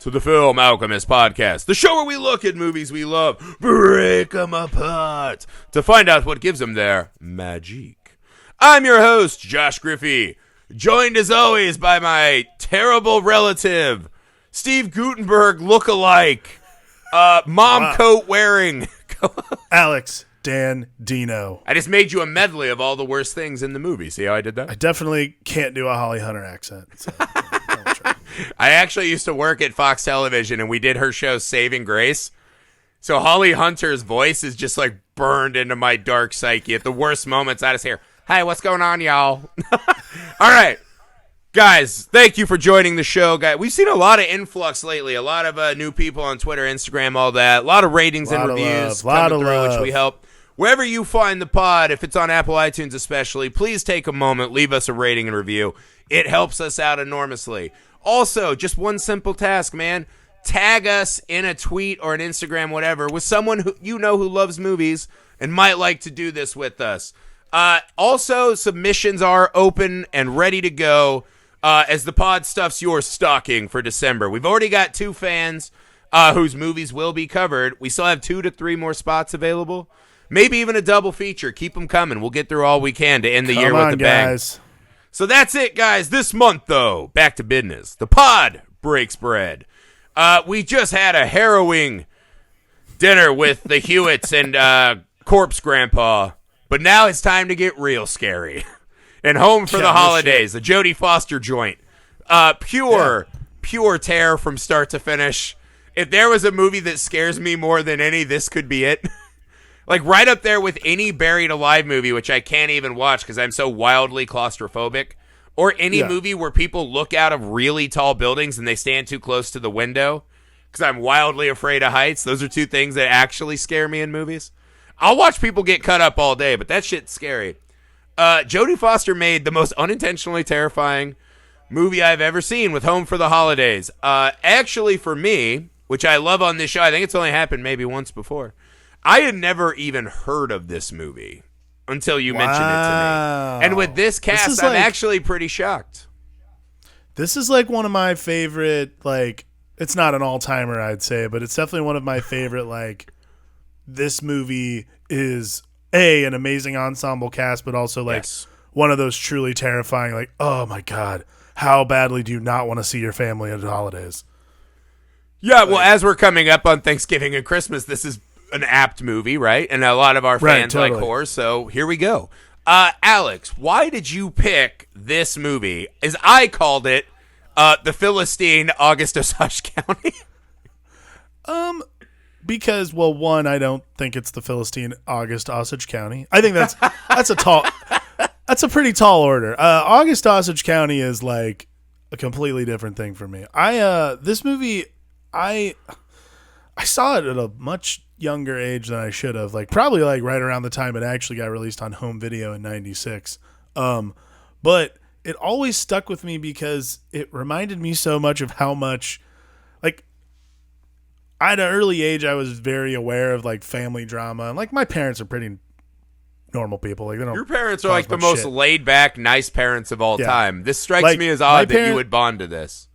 to the Film Alchemist podcast, the show where we look at movies we love, break them apart, to find out what gives them their magic. I'm your host, Josh Griffey, joined as always by my terrible relative, Steve Guttenberg look-alike, mom coat wearing Alex Dan Dino. I just made you a medley of all the worst things in the movie. See how I did that? I definitely can't do a Holly Hunter accent. So I'll try. I actually used to work at Fox Television, and we did her show Saving Grace. So Holly Hunter's voice is just like burned into my dark psyche. At the worst moments, I just hear, "Hey, what's going on, y'all?" All right. Guys, thank you for joining the show. Guys, we've seen a lot of influx lately. A lot of new people on Twitter, Instagram, all that. A lot of ratings and reviews coming through, which we help. Wherever you find the pod, if it's on Apple iTunes especially, please take a moment, leave us a rating and review. It helps us out enormously. Also, just one simple task, man. Tag us in a tweet or an Instagram, whatever, with someone who you know who loves movies and might like to do this with us. Also, submissions are open and ready to go as the pod stuffs your stocking for December. We've already got 2 fans whose movies will be covered. We still have 2 to 3 more spots available. Maybe even a double feature. Keep them coming. We'll get through all we can to end the year with a bang. Guys. So that's it, guys. This month, though, back to business. The pod breaks bread. We just had a harrowing dinner with the Hewitts and Corpse Grandpa, but now it's time to get real scary. And Home for the Holidays, the Jodie Foster joint. Pure terror from start to finish. If there was a movie that scares me more than any, this could be it. Like right up there with any Buried Alive movie, which I can't even watch because I'm so wildly claustrophobic, or any movie where people look out of really tall buildings and they stand too close to the window because I'm wildly afraid of heights. Those are 2 things that actually scare me in movies. I'll watch people get cut up all day, but that shit's scary. Jodie Foster made the most unintentionally terrifying movie I've ever seen with Home for the Holidays. Actually, for me, which I love on this show, I think it's only happened maybe once before. I had never even heard of this movie until you mentioned it to me. And with this cast, I'm actually pretty shocked. This is like one of my favorite, like, it's not an all-timer, I'd say, but it's definitely one of my favorite, like, this movie is, an amazing ensemble cast, but also, like, one of those truly terrifying, like, oh, my God, how badly do you not want to see your family at the holidays? Yeah, well, as we're coming up on Thanksgiving and Christmas, this is an apt movie, right? And a lot of our fans like horror, so here we go. Alex, why did you pick this movie? As I called it, the Philistine August Osage County. Because, well, one, I don't think it's the Philistine August Osage County. I think that's that's a pretty tall order. August Osage County is like a completely different thing for me. This movie, I saw it at a much younger age than I should have, like probably like right around the time it actually got released on home video in 96. But it always stuck with me because it reminded me so much of how much, like, at an early age I was very aware of like family drama, and like my parents are pretty normal people. Like, they don't. Your parents are like the most laid back, nice parents of all time. This strikes like, me as odd that you would bond to this.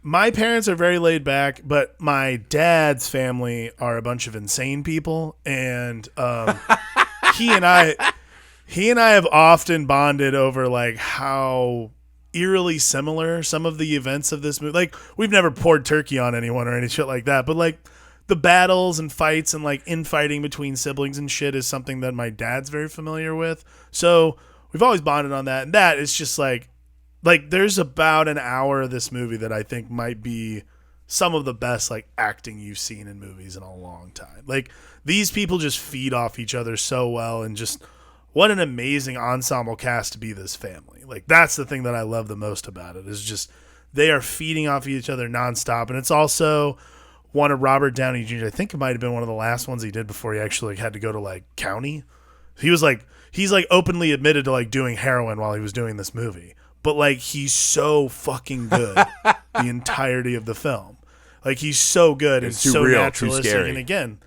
My parents are very laid back, but my dad's family are a bunch of insane people, and he and I have often bonded over like how eerily similar some of the events of this movie. Like, we've never poured turkey on anyone or any shit like that, but like the battles and fights and like infighting between siblings and shit is something that my dad's very familiar with. So we've always bonded on that, and that is just like there's about an hour of this movie that I think might be some of the best like acting you've seen in movies in a long time. Like, these people just feed off each other so well, and just what an amazing ensemble cast to be this family. Like, that's the thing that I love the most about it, is just they are feeding off each other nonstop. And it's also one of Robert Downey Jr. I think it might have been one of the last ones he did before he actually had to go to like county. He's like openly admitted to like doing heroin while he was doing this movie. But, like, he's so fucking good the entirety of the film. Like, he's so good and so real, naturalistic. And again,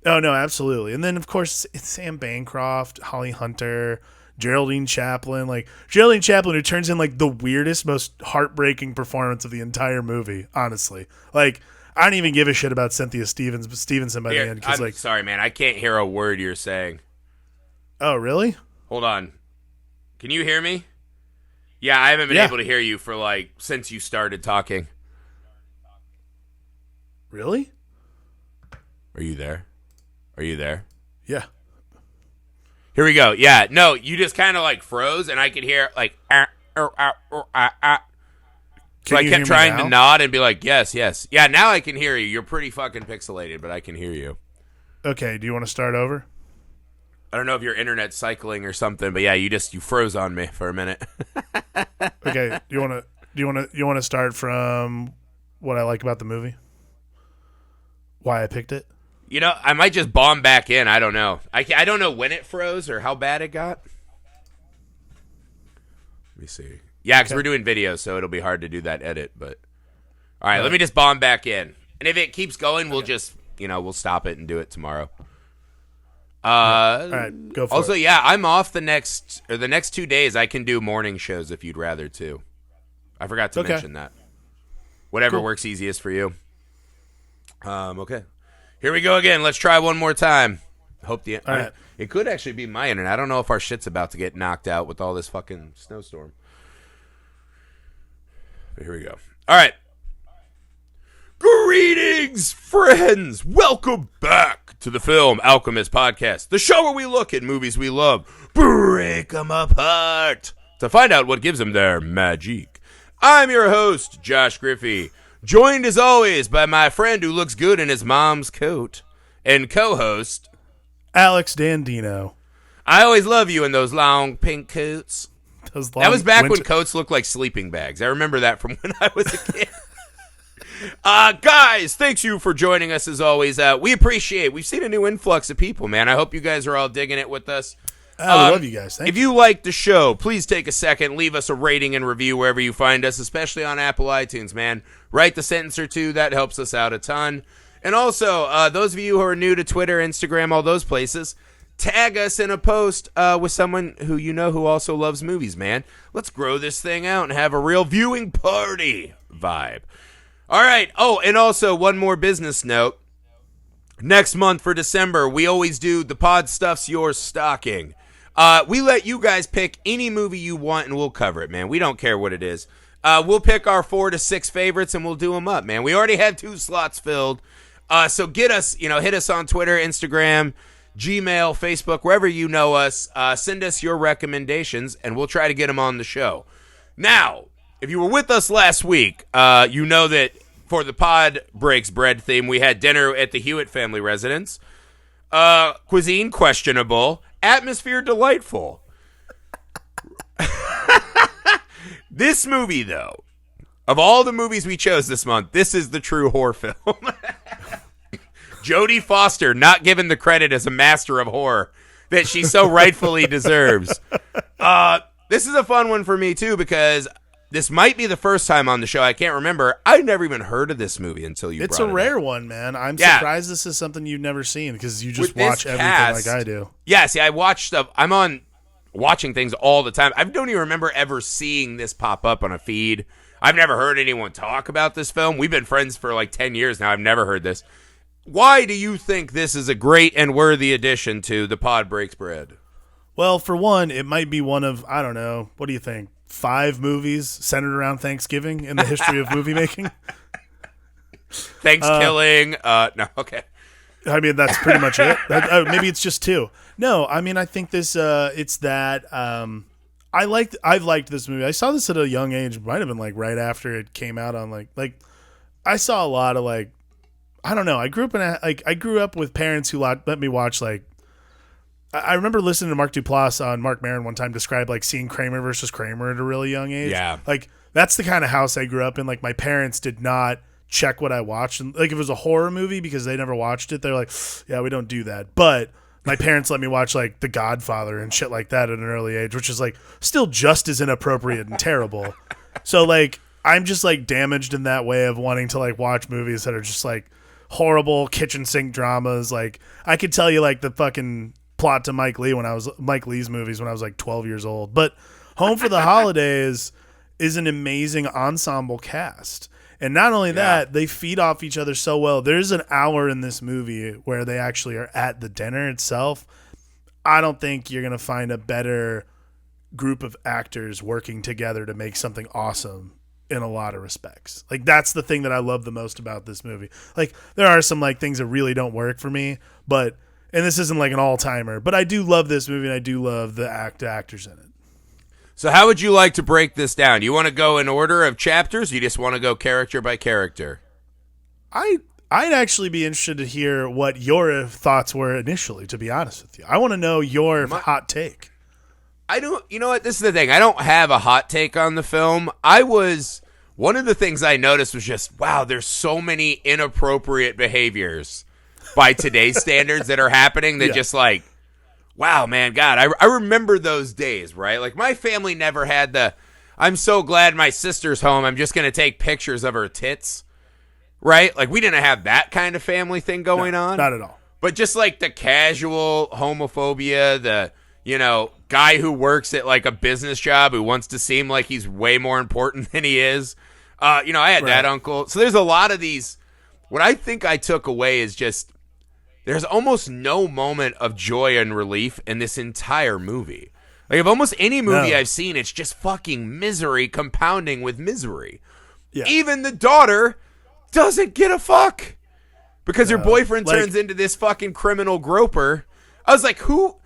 oh, no, absolutely. And then, of course, it's Sam Bancroft, Holly Hunter, Geraldine Chaplin, who turns in like the weirdest, most heartbreaking performance of the entire movie. Honestly, like I don't even give a shit about Cynthia Stevenson by the end. I'm sorry, man, I can't hear a word you're saying. Oh, really? Hold on. Can you hear me? Yeah, I haven't been able to hear you for since you started talking. Really? Are you there? Are you there? Yeah. Here we go. Yeah, no, you just kind of froze, and I could hear So I kept trying to nod and be like, yes, yes. Yeah, now I can hear you. You're pretty fucking pixelated, but I can hear you. Okay, do you want to start over? I don't know if your internet's cycling or something, but yeah, you froze on me for a minute. Okay, you want to start from what I like about the movie? Why I picked it? I might just bomb back in. I don't know. I don't know when it froze or how bad it got. Let me see. Yeah, because we're doing video, so it'll be hard to do that edit. But all right, let me just bomb back in. And if it keeps going, we'll just, we'll stop it and do it tomorrow. All right, go for it. Also, yeah, I'm off the next 2 days. I can do morning shows if you'd rather too. I forgot to mention that. Whatever works easiest for you. Okay. Here we go again. Let's try one more time. Hope the all right. It could actually be my internet. I don't know if our shit's about to get knocked out with all this fucking snowstorm. But here we go. All right. Greetings, friends. Welcome back to the Film Alchemist podcast, the show where we look at movies we love, break them apart to find out what gives them their magic. I'm your host, Josh Griffey, joined as always by my friend who looks good in his mom's coat and co-host, Alex Dandino. I always love you in those long pink coats. That was back when coats looked like sleeping bags. I remember that from when I was a kid. Guys, thanks you for joining us as always. We appreciate. We've seen a new influx of people, man. I hope you guys are all digging it with us. I love you guys. If you like the show, please take a second, leave us a rating and review wherever you find us, especially on Apple iTunes, man. Write the sentence or two. That helps us out a ton. And also, those of you who are new to Twitter, Instagram, all those places, tag us in a post with someone who you know who also loves movies, man. Let's grow this thing out and have a real viewing party vibe. All right. Oh, and also one more business note. Next month for December, we always do the Pod Stuff's Your Stocking. We let you guys pick any movie you want and we'll cover it, man. We don't care what it is. We'll pick our 4 to 6 favorites and we'll do them up, man. We already had 2 slots filled. So get us, hit us on Twitter, Instagram, Gmail, Facebook, wherever you know us. Send us your recommendations and we'll try to get them on the show. Now, if you were with us last week, you know that for the Pod Breaks Bread theme, we had dinner at the Hewitt family residence. Cuisine questionable, atmosphere delightful. This movie, though, of all the movies we chose this month, this is the true horror film. Jodie Foster not given the credit as a master of horror that she so rightfully deserves. This is a fun one for me, too, because this might be the first time on the show. I can't remember. I'd never even heard of this movie until you brought it up. It's a rare one, man. I'm surprised this is something you've never seen because you just watch everything like I do. Yeah, see, I watch stuff. I'm on watching things all the time. I don't even remember ever seeing this pop up on a feed. I've never heard anyone talk about this film. We've been friends for like 10 years now. I've never heard this. Why do you think this is a great and worthy addition to The Pod Breaks Bread? Well, for one, it might be one of, I don't know, what do you think? 5 movies centered around Thanksgiving in the history of movie making? Thanksgiving. No, okay. I mean, that's pretty much it. Maybe it's just 2. No, I mean, I think this. It's that. I've liked this movie. I saw this at a young age. Might have been like right after it came out on like. I saw a lot of like. I don't know. I grew up with parents who let me watch like. I remember listening to Mark Duplass on Mark Maron one time describe like seeing Kramer versus Kramer at a really young age. Yeah. Like that's the kind of house I grew up in. Like my parents did not check what I watched. And like if it was a horror movie because they never watched it, they're like, yeah, we don't do that. But my parents let me watch like The Godfather and shit like that at an early age, which is like still just as inappropriate and terrible. So like I'm just like damaged in that way of wanting to like watch movies that are just like horrible kitchen sink dramas. Like I could tell you like the fucking plot to Mike Lee's movies when I was like 12 years old. But Home for the Holidays is an amazing ensemble cast. And not only that, they feed off each other so well. There's an hour in this movie where they actually are at the dinner itself. I don't think you're going to find a better group of actors working together to make something awesome in a lot of respects. Like, that's the thing that I love the most about this movie. Like, there are some like things that really don't work for me, but, and this isn't like an all-timer, but I do love this movie and I do love the actors in it. So how would you like to break this down? You want to go in order of chapters? Or you just want to go character by character? I'd actually be interested to hear what your thoughts were initially, to be honest with you. I want to know your hot take. You know what? This is the thing. I don't have a hot take on the film. One of the things I noticed was just, wow, there's so many inappropriate behaviors by today's standards that are happening that just like, wow, man, God, I remember those days, right? Like, my family never had I'm so glad my sister's home, I'm just going to take pictures of her tits, right? Like, we didn't have that kind of family thing going on. Not at all. But just like the casual homophobia, the, guy who works at like a business job who wants to seem like he's way more important than he is. I had that uncle. So there's a lot of these. What I think I took away is just, there's almost no moment of joy and relief in this entire movie. Like, of almost any movie I've seen, it's just fucking misery compounding with misery. Yeah. Even the daughter doesn't get a fuck because her boyfriend turns into this fucking criminal groper. I was like, who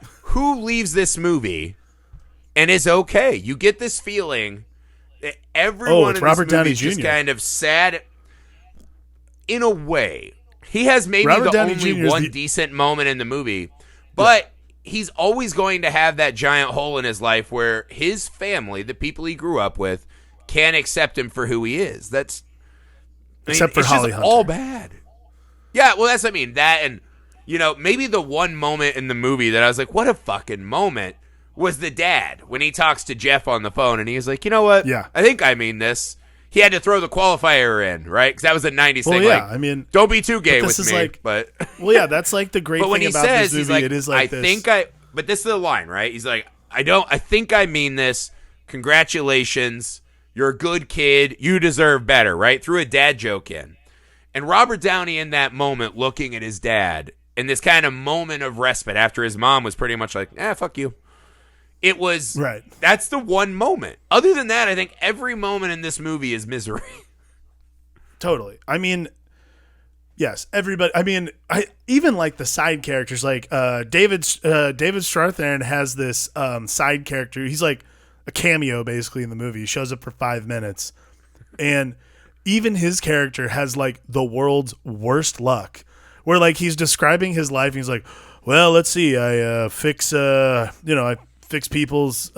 leaves this movie and is okay? You get this feeling that everyone in this movie is just kind of sad in a way. He has maybe the only one decent moment in the movie, but he's always going to have that giant hole in his life where his family, the people he grew up with, can't accept him for who he is. Except for Holly Hunter. All bad. Yeah, well, that's what I mean. That and, maybe the one moment in the movie that I was like, what a fucking moment, was the dad when he talks to Jeff on the phone and he's like, you know what? Yeah. I think I mean this. He had to throw the qualifier in, right? Because that was a 90s thing. Yeah, like, I mean, don't be too gay with me. But well, yeah, that's like the great thing about this movie. Like, it is like this. But this is the line, right? He's like, I think I mean this. Congratulations. You're a good kid. You deserve better, right? Threw a dad joke in. And Robert Downey in that moment looking at his dad in this kind of moment of respite after his mom was pretty much like, fuck you. It was, right. That's the one moment. Other than that, I think every moment in this movie is misery. Totally. I mean, yes, everybody. I mean, I even like the side characters. Like David Strathairn has this side character. He's like a cameo basically in the movie. He shows up for 5 minutes, and even his character has like the world's worst luck. Where like he's describing his life, and he's like, "Well, let's see. I fix people's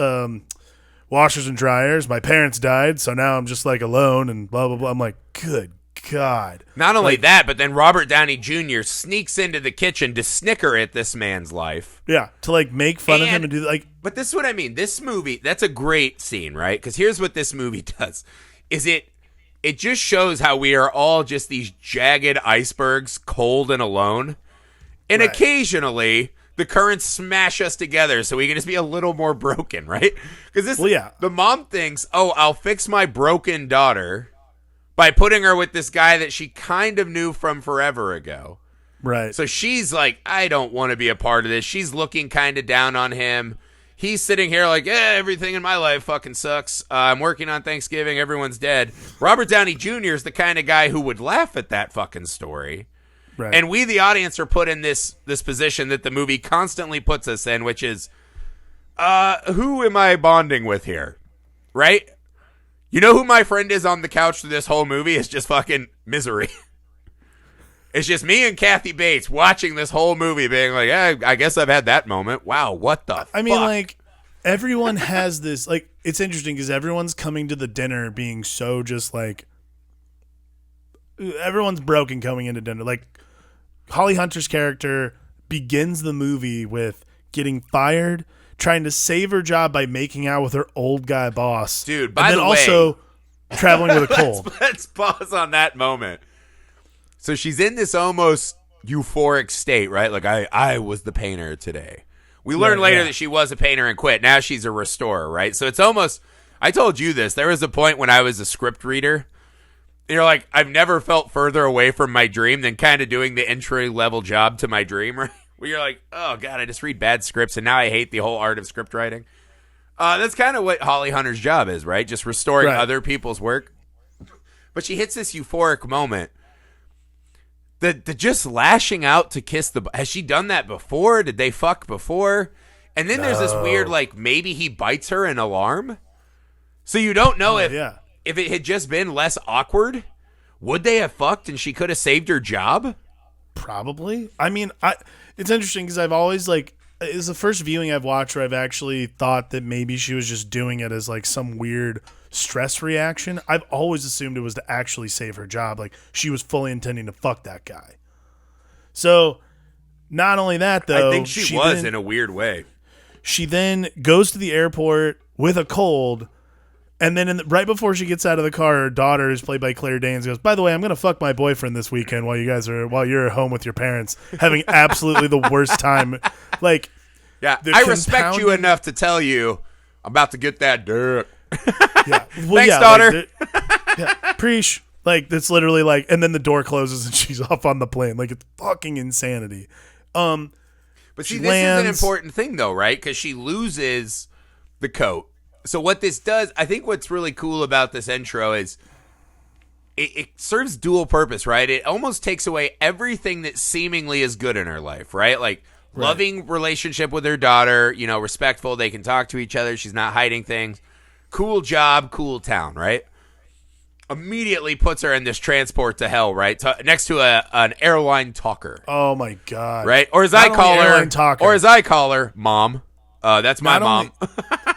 washers and dryers. My parents died, so now I'm just like alone and blah blah blah." I'm like, good God. Not only that, but then Robert Downey Jr. sneaks into the kitchen to snicker at this man's life. Yeah, to like make fun of him and do like. But this is what I mean. This movie, that's a great scene, right? Because here's what this movie does: is it just shows how we are all just these jagged icebergs, cold and alone, and occasionally the currents smash us together so we can just be a little more broken, right? Because the mom thinks, I'll fix my broken daughter by putting her with this guy that she kind of knew from forever ago. Right. So she's like, I don't want to be a part of this. She's looking kind of down on him. He's sitting here like, everything in my life fucking sucks. I'm working on Thanksgiving. Everyone's dead. Robert Downey Jr. is the kind of guy who would laugh at that fucking story. Right. And we, the audience, are put in this position that the movie constantly puts us in, which is, who am I bonding with here? Right? You know who my friend is on the couch through this whole movie? It's just fucking misery. It's just me and Kathy Bates watching this whole movie being like, I guess I've had that moment. Wow, what the fuck? I mean, like, everyone has this, like, it's interesting because everyone's coming to the dinner being so just like, everyone's broken coming into dinner. Like, Holly Hunter's character begins the movie with getting fired, trying to save her job by making out with her old guy boss. Dude, by the way, also traveling with a cold. Let's pause on that moment. So she's in this almost euphoric state, right? Like, I was the painter today. We learned later yeah. that she was a painter and quit. Now she's a restorer, right? So it's almost, I told you this. There was a point when I was a script reader. You're like, I've never felt further away from my dream than kind of doing the entry-level job to my dream, right? Where you're like, oh, God, I just read bad scripts, and now I hate the whole art of script writing. That's kind of what Holly Hunter's job is, right? Just restoring other people's work. But she hits this euphoric moment. The just lashing out to kiss the... Has she done that before? Did they fuck before? And then there's this weird, like, maybe he bites her an alarm? So you don't know if it had just been less awkward, would they have fucked and she could have saved her job? Probably. I mean, it's interesting because I've always, like, it's the first viewing I've watched where I've actually thought that maybe she was just doing it as, like, some weird stress reaction. I've always assumed it was to actually save her job. Like, she was fully intending to fuck that guy. So, not only that, though. I think she was in a weird way. She then goes to the airport with a cold. And then right before she gets out of the car, her daughter, who's played by Claire Danes, goes, by the way, I'm going to fuck my boyfriend this weekend while you're at home with your parents, having absolutely the worst time. Like, yeah, I respect you enough to tell you I'm about to get that dirt. Yeah. Well, thanks, daughter. Preach. Like, that's literally like, and then the door closes and she's off on the plane. Like, it's fucking insanity. But see, this is an important thing, though, right? Because she loses the coat. So what this does, I think what's really cool about this intro is it serves dual purpose, right? It almost takes away everything that seemingly is good in her life, right? Like loving relationship with her daughter, you know, respectful. They can talk to each other. She's not hiding things. Cool job, cool town, right? Immediately puts her in this transport to hell, right? Next to an airline talker. Oh my God. Right? Or as I call her, Mom. That's my mom.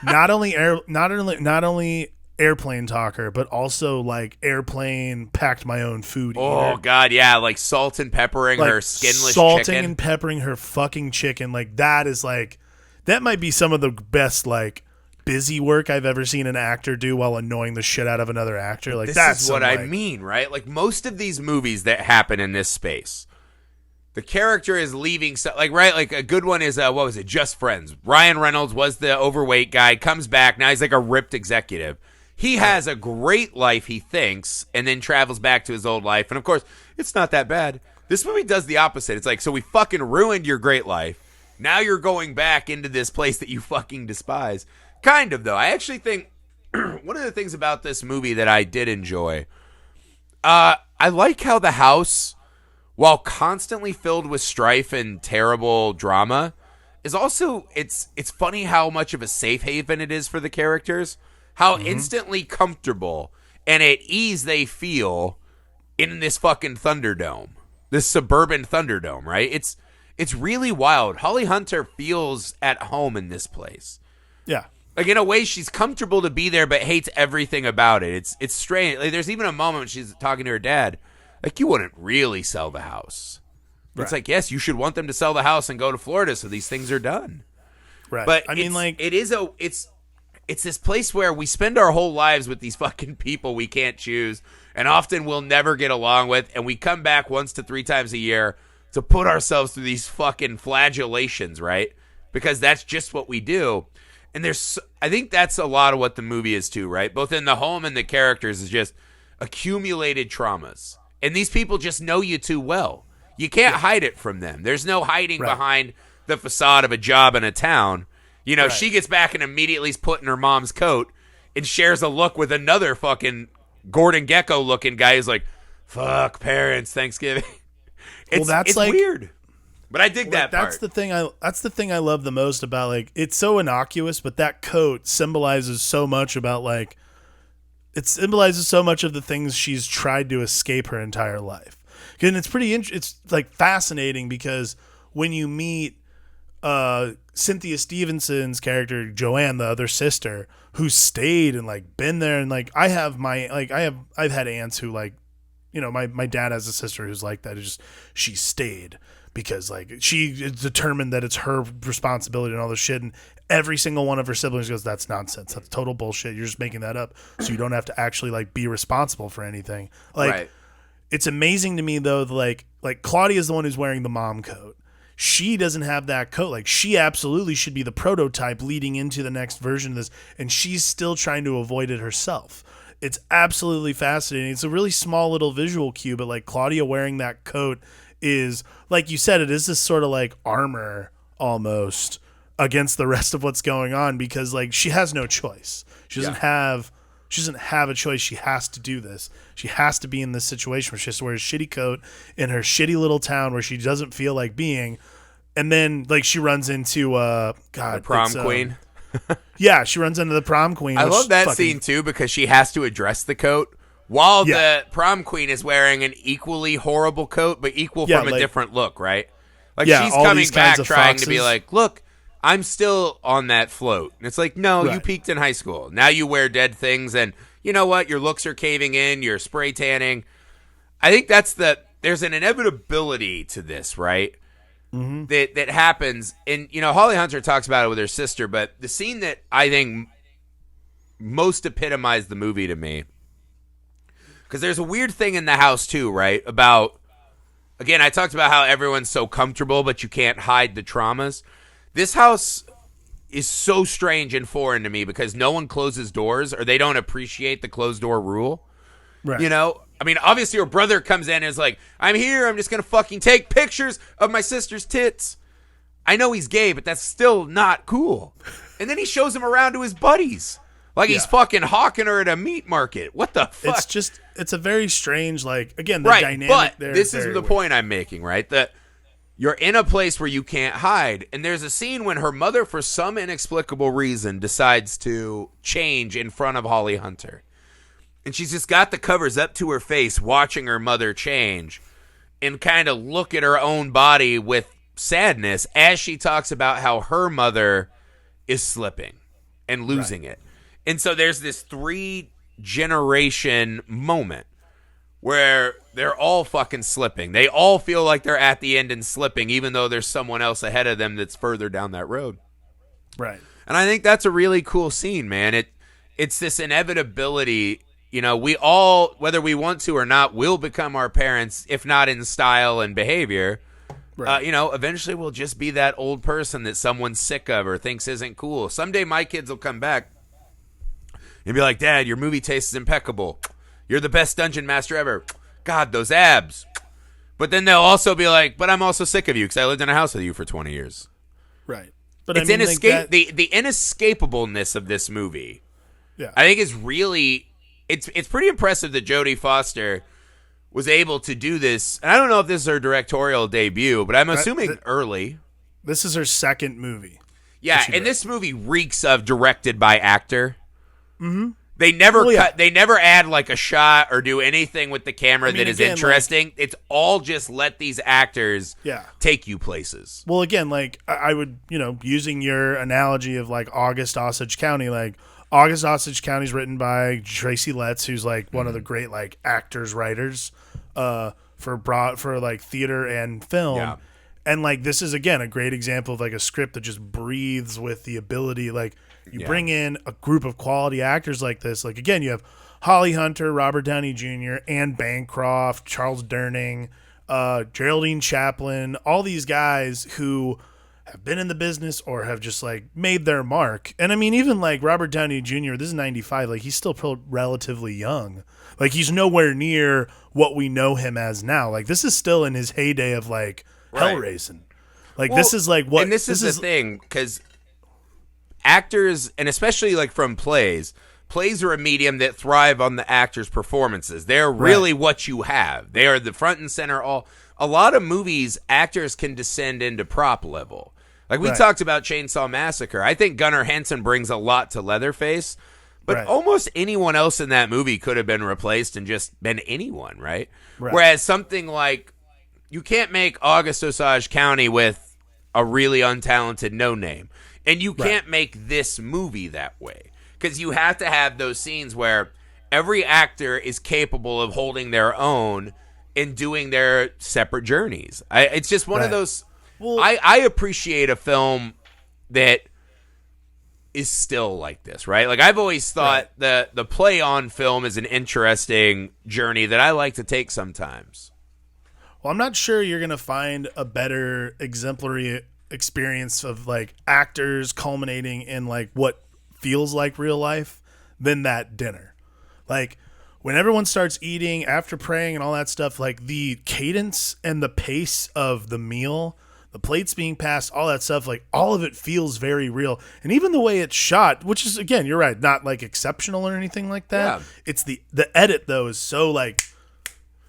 Not only airplane talker, but also like airplane packed my own food. Oh God, yeah, like salt and peppering like her skinless chicken. And peppering her fucking chicken. Like that might be some of the best like busy work I've ever seen an actor do while annoying the shit out of another actor. Like this is what I mean, right? Like most of these movies that happen in this space. The character is leaving, like a good one is, what was it, Just Friends. Ryan Reynolds was the overweight guy, comes back, now he's like a ripped executive. He has a great life, he thinks, and then travels back to his old life. And of course, it's not that bad. This movie does the opposite. It's like, so we fucking ruined your great life. Now you're going back into this place that you fucking despise. Kind of, though. I actually think one of the things about this movie that I did enjoy, I like how the house, while constantly filled with strife and terrible drama, is also, it's funny how much of a safe haven it is for the characters, how instantly comfortable and at ease they feel in this fucking Thunderdome, this suburban Thunderdome, right? It's really wild. Holly Hunter feels at home in this place. Yeah. Like, in a way, she's comfortable to be there, but hates everything about it. It's strange. Like, there's even a moment when she's talking to her dad, like, you wouldn't really sell the house. Right. It's like, yes, you should want them to sell the house and go to Florida so these things are done. Right. But I mean, like, it's this place where we spend our whole lives with these fucking people we can't choose and often we'll never get along with, and we come back once to 3 times a year to put ourselves through these fucking flagellations, right? Because that's just what we do. And I think that's a lot of what the movie is too, right? Both in the home and the characters is just accumulated traumas. And these people just know you too well. You can't hide it from them. There's no hiding behind the facade of a job in a town. You know, she gets back and immediately is put in her mom's coat and shares a look with another fucking Gordon Gekko looking guy who's like, fuck parents, Thanksgiving. It's like, weird. But I dig that part. That's the thing I love the most about, like, it's so innocuous, but that coat symbolizes so much about, like, it symbolizes so much of the things she's tried to escape her entire life. And it's it's like fascinating because when you meet Cynthia Stevenson's character Joanne, the other sister, who stayed and like been there, and like I've had aunts who, like, you know, my dad has a sister who's like that. It's just she stayed because like she is determined that it's her responsibility and all this shit, and every single one of her siblings goes, that's nonsense, that's total bullshit, you're just making that up so you don't have to actually like be responsible for anything. Like, it's amazing to me though, like Claudia is the one who's wearing the mom coat, she doesn't have that coat. Like, she absolutely should be the prototype leading into the next version of this, and she's still trying to avoid it herself. It's absolutely fascinating. It's a really small little visual cue, but like Claudia wearing that coat is, like you said, it is this sort of like armor almost against the rest of what's going on, because like she has no choice. She doesn't have a choice. She has to do this. She has to be in this situation where she has to wear a shitty coat in her shitty little town where she doesn't feel like being. And then like she runs into the prom queen. Yeah, she runs into the prom queen. I love that scene too, because she has to address the coat while the prom queen is wearing an equally horrible coat, but equal from a different look, right? Like she's coming back trying to be like, look, I'm still on that float. And it's like, no, you peaked in high school. Now you wear dead things, and you know what? Your looks are caving in. You're spray tanning. I think there's an inevitability to this, right? Mm-hmm. That happens. And, Holly Hunter talks about it with her sister, but the scene that I think most epitomized the movie to me, because there's a weird thing in the house too, right? About, again, I talked about how everyone's so comfortable, but you can't hide the traumas. This house is so strange and foreign to me because no one closes doors, or they don't appreciate the closed door rule. Right. I mean, obviously her brother comes in and is like, I'm here, I'm just going to fucking take pictures of my sister's tits. I know he's gay, but that's still not cool. And then he shows him around to his buddies. Like he's fucking hawking her at a meat market. What the fuck? It's a very strange, like, again, the dynamic but there. This is the point I'm making, right? That you're in a place where you can't hide. And there's a scene when her mother, for some inexplicable reason, decides to change in front of Holly Hunter. And she's just got the covers up to her face, watching her mother change and kind of look at her own body with sadness as she talks about how her mother is slipping and losing it. And so there's this 3-generation moment where they're all fucking slipping. They all feel like they're at the end and slipping, even though there's someone else ahead of them that's further down that road. Right. And I think that's a really cool scene, man. It's this inevitability. We all, whether we want to or not, will become our parents, if not in style and behavior. Right. Eventually we'll just be that old person that someone's sick of or thinks isn't cool. Someday my kids will come back and be like, Dad, your movie taste is impeccable. You're the best dungeon master ever. God, those abs. But then they'll also be like, but I'm also sick of you because I lived in a house with you for 20 years. Right. But it's the inescapableness of this movie. Yeah. I think is really... It's pretty impressive that Jodie Foster was able to do this. And I don't know if this is her directorial debut, but I'm assuming early. This is her second movie. Yeah, and this movie reeks of directed by actor. Mm-hmm. They never cut. They never add like a shot or do anything with the camera that is interesting. Like, it's all just let these actors take you places. Well, again, like I would, using your analogy of like August Osage County, like August Osage County is written by Tracy Letts, who's like one of the great like actors writers for like theater and film. Yeah. And like this is again a great example of like a script that just breathes with the ability. Like you bring in a group of quality actors like this. Like again, you have Holly Hunter, Robert Downey Jr., Anne Bancroft, Charles Durning, Geraldine Chaplin, all these guys who have been in the business or have just like made their mark. And I mean, even like Robert Downey Jr., this is 95, like he's still relatively young. Like he's nowhere near what we know him as now. Like this is still in his heyday of like hell racing. Like this is like what, and this is the thing, because actors, and especially like from plays are a medium that thrive on the actors' performances. They're really what you have. They are the front and center. A lot of movies, actors can descend into prop level. Like we talked about Chainsaw Massacre. I think Gunnar Hansen brings a lot to Leatherface, but almost anyone else in that movie could have been replaced and just been anyone, right? Whereas something like, you can't make August Osage County with a really untalented no-name. And you can't make this movie that way. Because you have to have those scenes where every actor is capable of holding their own and doing their separate journeys. It's just one of those... Well, I appreciate a film that is still like this, right? Like I've always thought the play on film is an interesting journey that I like to take sometimes. Well, I'm not sure you're gonna find a better exemplary experience of like actors culminating in like what feels like real life than that dinner. Like when everyone starts eating after praying and all that stuff, like the cadence and the pace of the meal, the plates being passed, all that stuff, like all of it feels very real. And even the way it's shot, which is, again, you're right, not like exceptional or anything like that. Yeah. It's the edit though is so like,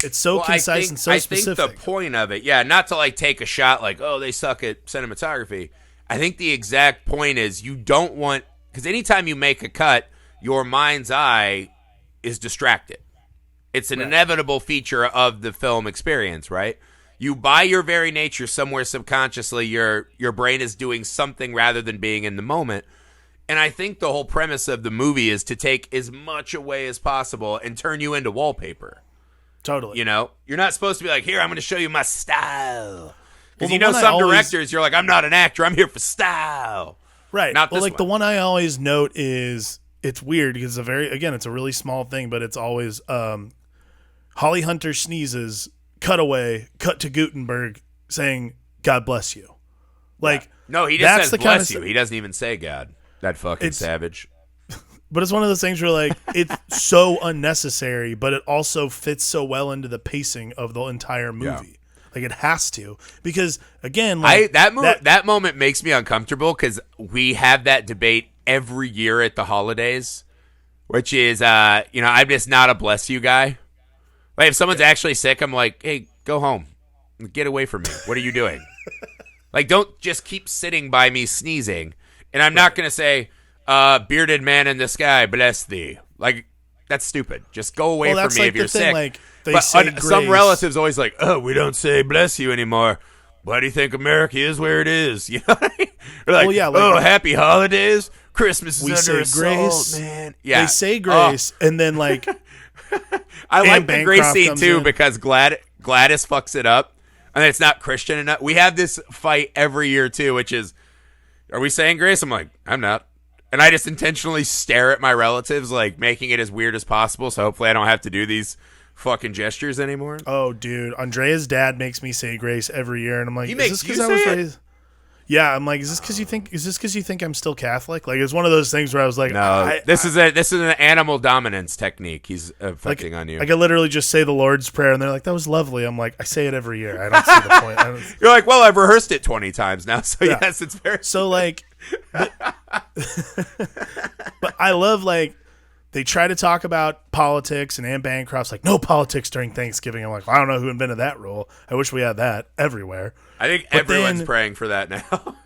it's so concise and so specific. I think the point of it, not to like take a shot like, oh, they suck at cinematography. I think the exact point is you don't want, because anytime you make a cut, your mind's eye is distracted. It's an inevitable feature of the film experience, right? You, by your very nature, somewhere subconsciously, your brain is doing something rather than being in the moment. And I think the whole premise of the movie is to take as much away as possible and turn you into wallpaper. Totally. You know? You're not supposed to be like, here, I'm going to show you my style. Because some directors, you're like, I'm not an actor. I'm here for style. Right. Not this like one. The one I always note is, it's weird because it's a really small thing, but it's always Holly Hunter sneezes, cutaway, cut to Gutenberg saying, God bless you. Like, no, he just says bless you. He doesn't even say God. That fucking savage. But it's one of those things where, like, it's so unnecessary, but it also fits so well into the pacing of the entire movie. Yeah. Like, it has to. Because, again, like... That moment makes me uncomfortable because we have that debate every year at the holidays, which is, I'm just not a bless you guy. Like, if someone's actually sick, I'm like, hey, go home. Get away from me. What are you doing? Like, don't just keep sitting by me sneezing. And I'm not going to say... bearded man in the sky, bless thee. Like, that's stupid. Just go away from me like if you're sick. Like, but some relatives always like, oh, we don't say bless you anymore. Why do you think America is where it is? You know what I mean? Like, happy holidays. Christmas is under assault, man. Yeah. They say grace, and then like... I like the grace scene, too, because Gladys fucks it up, and it's not Christian enough. We have this fight every year, too, which is, are we saying grace? I'm like, I'm not. And I just intentionally stare at my relatives, like, making it as weird as possible, so hopefully I don't have to do these fucking gestures anymore. Oh, dude. Andrea's dad makes me say grace every year, and I'm like, is this because I was raised? Yeah, I'm like, is this because you think I'm still Catholic? Like, it's one of those things where I was like, no, this is an animal dominance technique he's affecting on you. I could literally just say the Lord's Prayer, and they're like, that was lovely. I'm like, I say it every year. I don't see the point. You're like, well, I've rehearsed it 20 times now, so yes, it's very... So, like... But I love, like, they try to talk about politics, and Anne Bancroft's like, no politics during Thanksgiving. I'm like, well, I don't know who invented that rule. I wish we had that everywhere. I think everyone's praying for that now.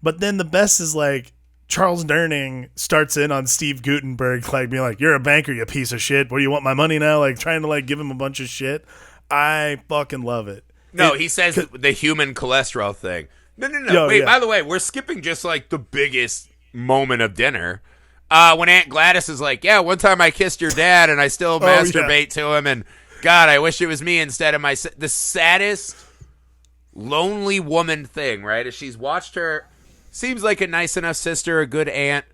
But then the best is, like, Charles Durning starts in on Steve Gutenberg, like, being like, you're a banker, you piece of shit. What, do you want my money now? Like, trying to, like, give him a bunch of shit. I fucking love it. No, he says the human cholesterol thing. No. Wait, by the way, we're skipping just, like, the biggest moment of dinner. When Aunt Gladys is like, yeah, one time I kissed your dad and I still masturbate to him, and God, I wish it was me instead of the saddest lonely woman thing, right? As she's watched her, seems like a nice enough sister, a good aunt.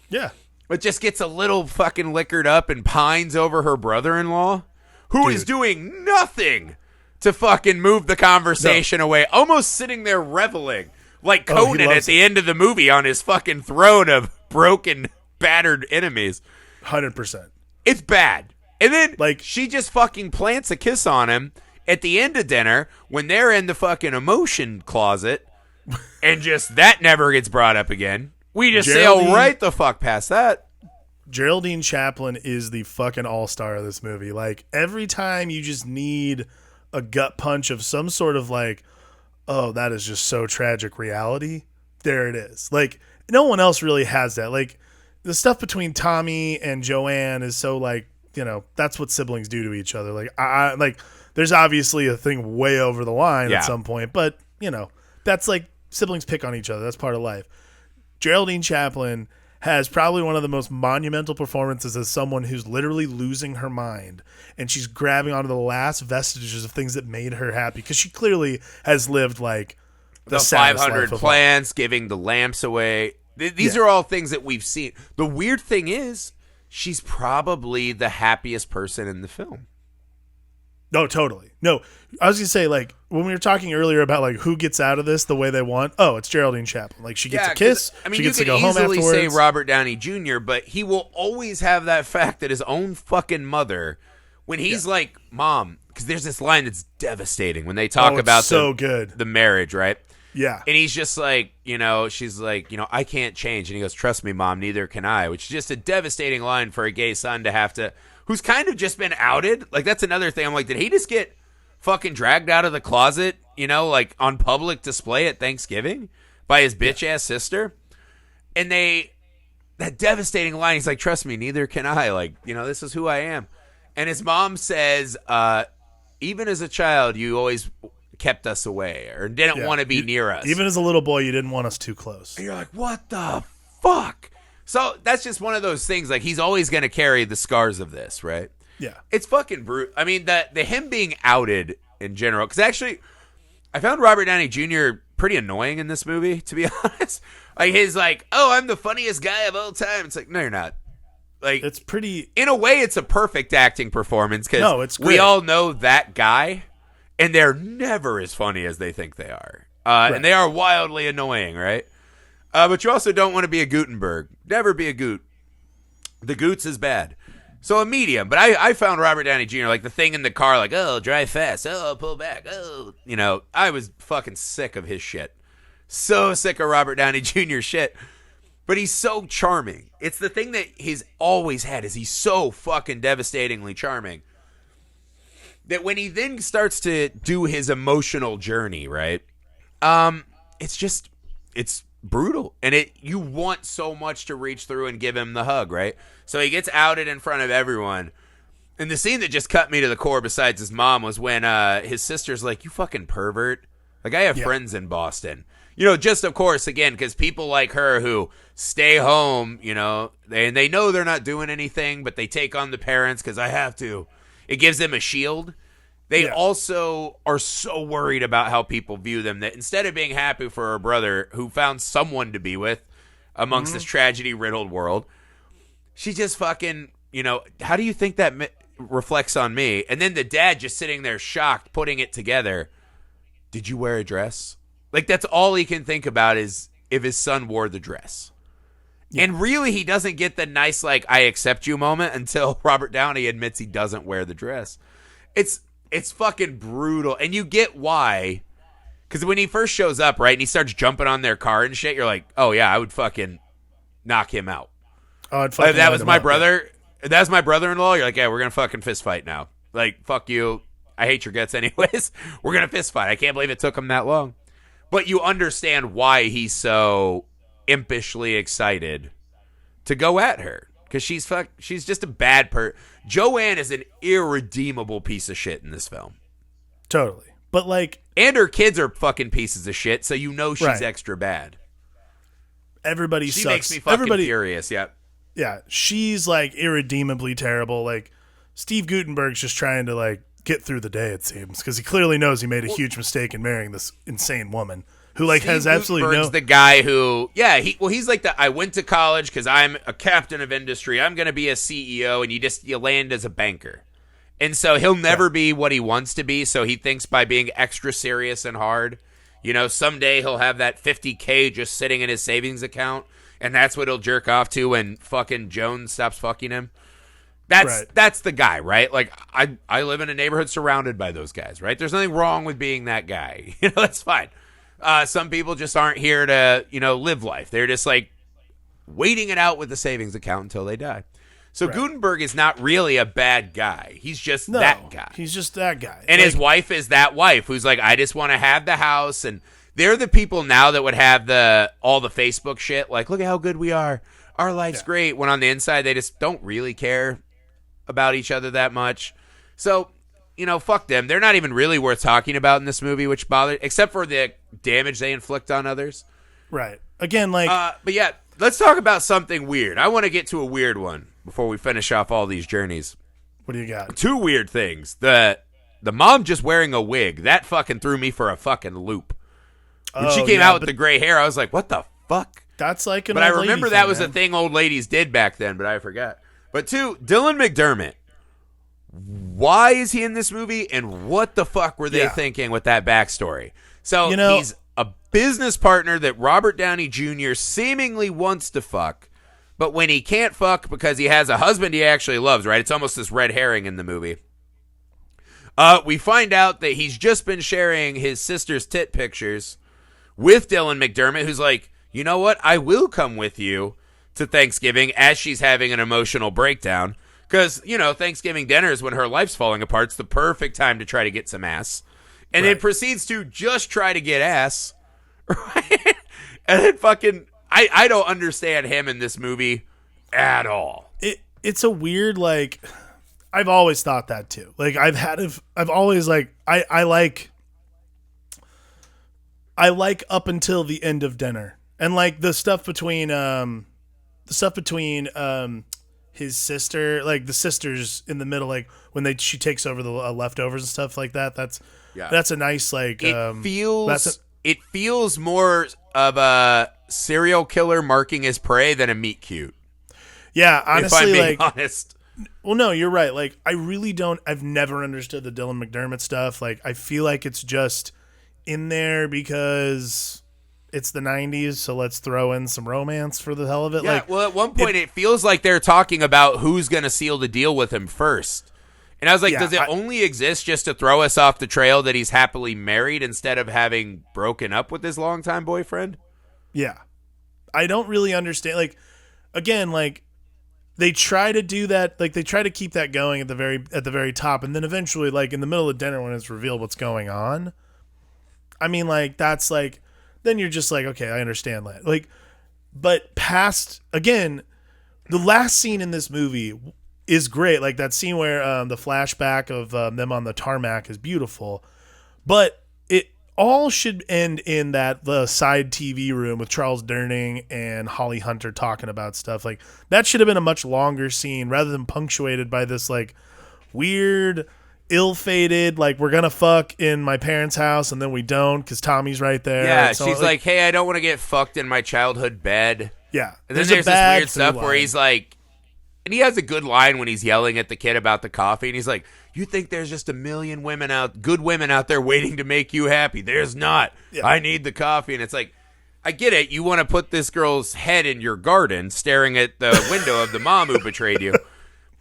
Yeah. But just gets a little fucking liquored up and pines over her brother-in-law, who is doing nothing to fucking move the conversation away, almost sitting there reveling, like Conan at the end of the movie on his fucking throne of broken, battered enemies. 100%. It's bad. And then like she just fucking plants a kiss on him at the end of dinner when they're in the fucking emotion closet, and just that never gets brought up again. We just sail right the fuck past that. Geraldine Chaplin is the fucking all-star of this movie. Like, every time you just need a gut punch of some sort of like, oh, that is just so tragic reality, there it is. Like, no one else really has that. Like, the stuff between Tommy and Joanne is so, like, you know, that's what siblings do to each other. Like, I like, there's obviously a thing way over the line at some point, but, you know, that's like, siblings pick on each other. That's part of life. Geraldine Chaplin has probably one of the most monumental performances as someone who's literally losing her mind, and she's grabbing onto the last vestiges of things that made her happy, because she clearly has lived like the 500 plants, giving the lamps away. These are all things that we've seen. The weird thing is, she's probably the happiest person in the film. No, totally. No, I was gonna say, like, when we were talking earlier about like who gets out of this the way they want. Oh, it's Geraldine Chaplin. Like, she gets a kiss. I mean, she you gets could to go home easily afterwards. say Robert Downey Jr., but he will always have that fact that his own fucking mother, when he's like, "Mom," because there's this line that's devastating when they talk about the marriage, right? Yeah. And he's just like, she's like, I can't change. And he goes, "Trust me, Mom, neither can I," which is just a devastating line for a gay son to have to, who's kind of just been outed. Like, that's another thing. I'm like, did he just get fucking dragged out of the closet, like on public display at Thanksgiving by his bitch ass sister? And that devastating line, he's like, "Trust me, neither can I. Like, this is who I am." And his mom says, "Even as a child, you always kept us away or didn't want to be near us. Even as a little boy, you didn't want us too close." And you're like, what the fuck? So that's just one of those things. Like, he's always going to carry the scars of this, right? Yeah. It's fucking brutal. I mean, the him being outed in general, because actually, I found Robert Downey Jr. pretty annoying in this movie, to be honest. Like, his like, "Oh, I'm the funniest guy of all time." It's like, no, you're not. Like, it's pretty. In a way, it's a perfect acting performance because it's we all know that guy, and they're never as funny as they think they are. Right. And they are wildly annoying, right? But you also don't want to be a Gutenberg. Never be a Goot. The Goots is bad. So a medium. But I found Robert Downey Jr. like the thing in the car, like, "Oh, drive fast. Oh, pull back. Oh." I was fucking sick of his shit. So sick of Robert Downey Jr. shit. But he's so charming. It's the thing that he's always had is he's so fucking devastatingly charming. That when he then starts to do his emotional journey, right? It's brutal. And you want so much to reach through and give him the hug, right? So he gets outed in front of everyone. And the scene that just cut me to the core besides his mom was when his sister's like, "You fucking pervert. Like, I have friends in Boston." Just of course, again, because people like her who stay home, they know they're not doing anything, but they take on the parents because I have to. It gives them a shield. They also are so worried about how people view them that instead of being happy for her brother who found someone to be with amongst this tragedy-riddled world, she just fucking, how do you think that reflects on me? And then the dad just sitting there shocked, putting it together. "Did you wear a dress?" Like, that's all he can think about is if his son wore the dress. Yeah. And really, he doesn't get the nice, like, "I accept you" moment until Robert Downey admits he doesn't wear the dress. It's fucking brutal. And you get why. Because when he first shows up, right, and he starts jumping on their car and shit, you're like, "Oh, yeah, I would fucking knock him out." Oh, I'd fucking if that was my brother, if that was my brother-in-law, you're like, "Yeah, we're going to fucking fist fight now. Like, fuck you. I hate your guts anyways. We're going to fist fight. I can't believe it took him that long." But you understand why he's so impishly excited to go at her. Because she's just a bad Joanne is an irredeemable piece of shit in this film. Totally. But like... And her kids are fucking pieces of shit, so she's extra bad. Everybody she sucks. Makes me fucking furious, yeah. Yeah, she's like irredeemably terrible. Like, Steve Gutenberg's just trying to like get through the day, it seems, because he clearly knows he made a huge mistake in marrying this insane woman who like Steve has absolutely Gutenberg's the guy who, he's like I went to college because I'm a captain of industry. I'm going to be a CEO, and you land as a banker. And so he'll never be what he wants to be, so he thinks by being extra serious and hard, someday he'll have that $50K just sitting in his savings account, and that's what he'll jerk off to when fucking Jones stops fucking him. That's the guy, right? Like, I live in a neighborhood surrounded by those guys, right? There's nothing wrong with being that guy. That's fine. Some people just aren't here to, live life. They're just like waiting it out with the savings account until they die. So Gutenberg is not really a bad guy. He's just that guy. He's just that guy. And his wife is that wife who's like, I just want to have the house. And they're the people now that would have all the Facebook shit. Like, look at how good we are. Our life's great. When on the inside, they just don't really care about each other that much. So, fuck them. They're not even really worth talking about in this movie, which bothered, except for the damage they inflict on others. Right. Again, like... but yeah, let's talk about something weird. I want to get to a weird one before we finish off all these journeys. What do you got? Two weird things. The mom just wearing a wig, that fucking threw me for a fucking loop. When she came out with the gray hair, I was like, what the fuck? That's like an But old I remember lady that thing, was man. a thing old ladies did back then, but I forgot. But two, Dylan McDermott. why is he in this movie, and what the fuck were they thinking with that backstory? So he's a business partner that Robert Downey Jr. seemingly wants to fuck, but when he can't fuck because he has a husband he actually loves, right? It's almost this red herring in the movie. We find out that he's just been sharing his sister's tit pictures with Dylan McDermott, who's like, you know what? I will come with you to Thanksgiving as she's having an emotional breakdown. Because, Thanksgiving dinner is when her life's falling apart. It's the perfect time to try to get some ass. And then proceeds to just try to get ass. Right? And then fucking, I don't understand him in this movie at all. It's a weird, like, I've always thought that too. Like, I've always, like, I like up until the end of dinner. And, like, the stuff between his sister, like the sisters in the middle, like when she takes over the leftovers and stuff like that. That's a nice, like, it feels more of a serial killer marking his prey than a meet cute. Yeah, honestly, if I'm being like, honest. Well, no, you're right. Like, I've never understood the Dylan McDermott stuff. Like, I feel like it's just in there because it's the 90s, so let's throw in some romance for the hell of it. Yeah, like, well, at one point it feels like they're talking about who's going to seal the deal with him first. And I was like, does it only exist just to throw us off the trail that he's happily married instead of having broken up with his longtime boyfriend? Yeah. I don't really understand. Like, again, like, they try to do that, like, they try to keep that going at the very top, and then eventually, like, in the middle of dinner when it's revealed what's going on, I mean, like, that's like, then you're just like, okay, I understand that. Like, but past, again, the last scene in this movie is great. Like, that scene where the flashback of them on the tarmac is beautiful. But it all should end in the side TV room with Charles Durning and Holly Hunter talking about stuff. Like, that should have been a much longer scene rather than punctuated by this, like, weird, ill-fated, like, we're gonna fuck in my parents' house and then we don't because Tommy's right there. Yeah, so, she's like, hey, I don't want to get fucked in my childhood bed. Yeah. And then there's this weird stuff where he's like, and he has a good line when he's yelling at the kid about the coffee, and he's like, you think there's just a million good women out there waiting to make you happy. There's not. Yeah. I need the coffee. And it's like, I get it. You want to put this girl's head in your garden staring at the window of the mom who betrayed you.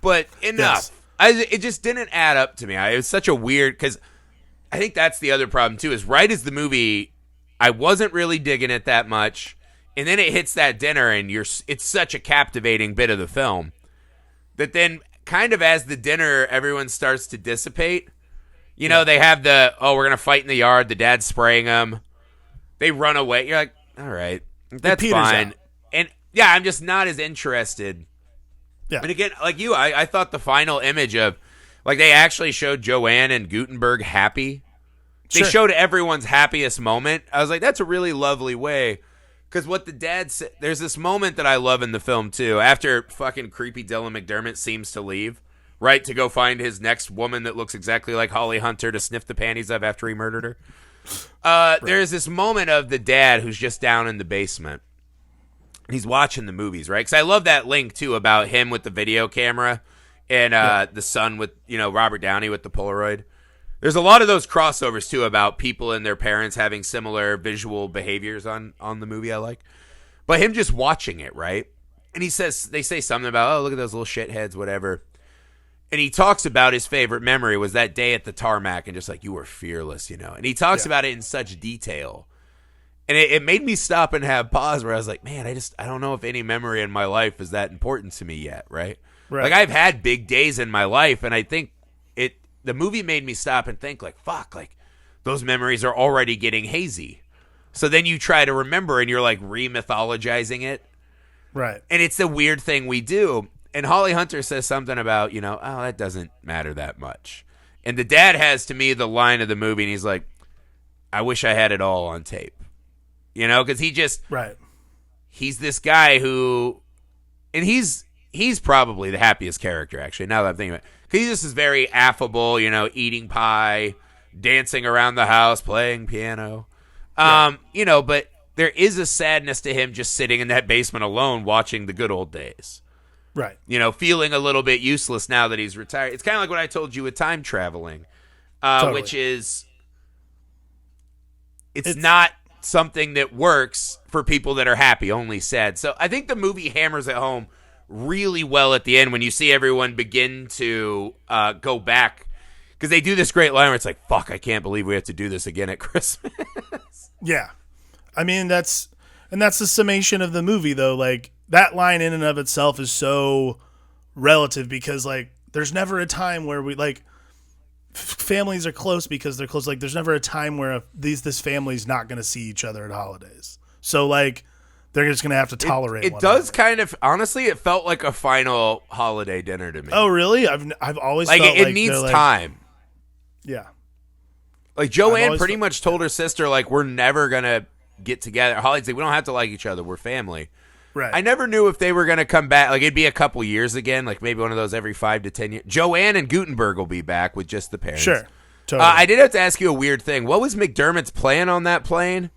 But enough. Yes. It just didn't add up to me. It was such a weird, because I think that's the other problem too, is right as the movie, I wasn't really digging it that much, and then it hits that dinner, and it's such a captivating bit of the film that then kind of as the dinner, everyone starts to dissipate. You know, they have we're going to fight in the yard, the dad's spraying them, they run away. You're like, all right, that's fine. Out. And yeah, I'm just not as interested. Yeah. And again, like you, I thought the final image of, like, they actually showed Joanne and Gutenberg happy. They showed everyone's happiest moment. I was like, that's a really lovely way. Because what the dad said, there's this moment that I love in the film, too. After fucking creepy Dylan McDermott seems to leave, right, to go find his next woman that looks exactly like Holly Hunter to sniff the panties of after he murdered her. There's this moment of the dad who's just down in the basement. He's watching the movies, right? Because I love that link, too, about him with the video camera and the son with, Robert Downey with the Polaroid. There's a lot of those crossovers, too, about people and their parents having similar visual behaviors on the movie I like. But him just watching it, right? And they say something about, oh, look at those little shitheads, whatever. And he talks about his favorite memory was that day at the tarmac and just like, you were fearless, And he talks about it in such detail. And it made me stop and have pause where I was like, man, I don't know if any memory in my life is that important to me yet, right? Like, I've had big days in my life, and I think the movie made me stop and think, like, fuck, like, those memories are already getting hazy. So then you try to remember, and you're, like, re-mythologizing it. Right. And it's the weird thing we do. And Holly Hunter says something about, oh, that doesn't matter that much. And the dad has, to me, the line of the movie, and he's like, I wish I had it all on tape. Because he just, he's this guy who, and he's probably the happiest character, actually, now that I'm thinking about it. Because he just is very affable, eating pie, dancing around the house, playing piano. But there is a sadness to him just sitting in that basement alone watching the good old days. Right. Feeling a little bit useless now that he's retired. It's kind of like what I told you with time traveling, Totally. which is it's not something that works for people that are happy, only sad. So I think the movie hammers it home really well at the end when you see everyone begin to go back, because they do this great line where it's like, fuck, I can't believe we have to do this again at Christmas. Yeah. I mean, that's the summation of the movie, though. Like, that line in and of itself is so relative because, like, there's never a time where we, like, families are close because they're close. Like, there's never a time where this family's not going to see each other at holidays. So, like, they're just going to have to tolerate it one does another. kind of, honestly, it felt like a final holiday dinner to me. Oh, really? I've always like, felt it like needs they're, time. Yeah. Like, Joanne pretty much told her sister, like, we're never going to get together. Holly's like, we don't have to like each other. We're family. Right. I never knew if they were going to come back. Like, it'd be a couple years again, like maybe one of those every 5 to 10 years. Joanne and Gutenberg will be back with just the parents. Sure. Totally. I did have to ask you a weird thing. What was McDermott's plan on that plane?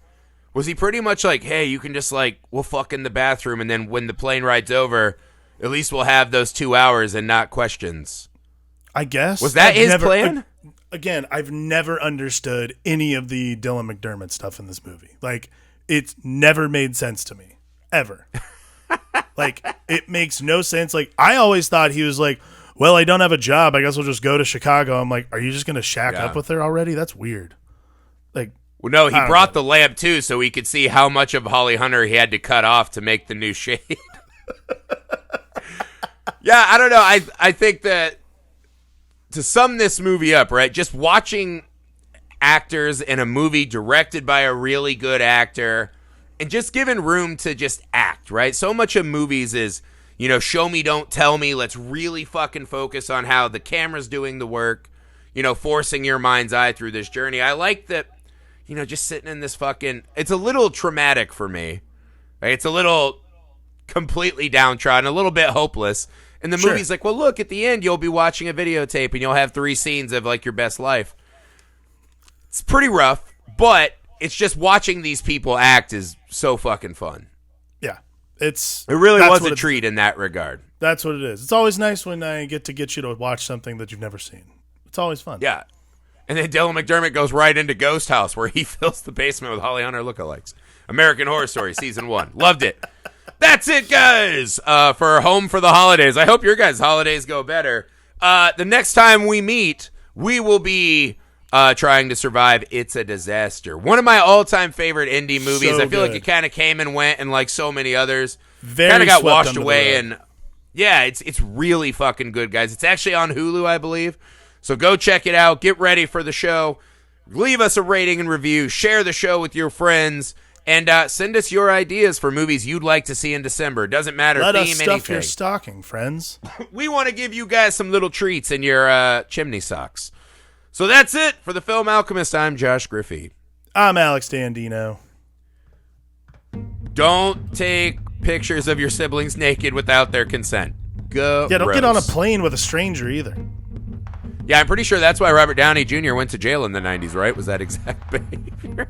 Was he pretty much like, hey, you can just, like, we'll fuck in the bathroom, and then when the plane ride's over, at least we'll have those 2 hours and not questions? I guess. Was that his plan? Again, I've never understood any of the Dylan McDermott stuff in this movie. Like, it's never made sense to me. Ever. Like, it makes no sense. Like, I always thought he was like, well, I don't have a job. I guess we'll just go to Chicago. I'm like, are you just going to shack up with her already? That's weird. Like, well, no, he brought the lamp, too, so he could see how much of Holly Hunter he had to cut off to make the new shade. Yeah, I don't know. I think that to sum this movie up, right, just watching actors in a movie directed by a really good actor and just given room to just act, right? So much of movies is, show me, don't tell me. Let's really fucking focus on how the camera's doing the work, forcing your mind's eye through this journey. I like that, just sitting in this fucking, it's a little traumatic for me. Right? It's a little completely downtrodden, a little bit hopeless. And the movie's like, well, look, at the end, you'll be watching a videotape and you'll have 3 scenes of, like, your best life. It's pretty rough, but it's just watching these people act is so fucking fun. Yeah. It really was a treat in that regard. That's what it is. It's always nice when I get you to watch something that you've never seen. It's always fun. Yeah. And then Dylan McDermott goes right into Ghost House, where he fills the basement with Holly Hunter lookalikes. American Horror Story, Season 1. Loved it. That's it, guys, for Home for the Holidays. I hope your guys' holidays go better. The next time we meet, we will be trying to survive It's a Disaster. One of my all-time favorite indie movies. I feel like it kind of came and went, and like so many others, kind of got washed away. And yeah, it's really fucking good, guys. It's actually on Hulu, I believe. So go check it out. Get ready for the show. Leave us a rating and review. Share the show with your friends. And send us your ideas for movies you'd like to see in December. Doesn't matter. Let theme, us stuff anything. your stocking, friends. We want to give you guys some little treats in your chimney socks. So that's it for the Film Alchemist. I'm Josh Griffey. I'm Alex Dandino. Don't take pictures of your siblings naked without their consent. Go. Yeah, don't get on a plane with a stranger either. Yeah, I'm pretty sure that's why Robert Downey Jr. went to jail in the 90s, right? Was that exact behavior?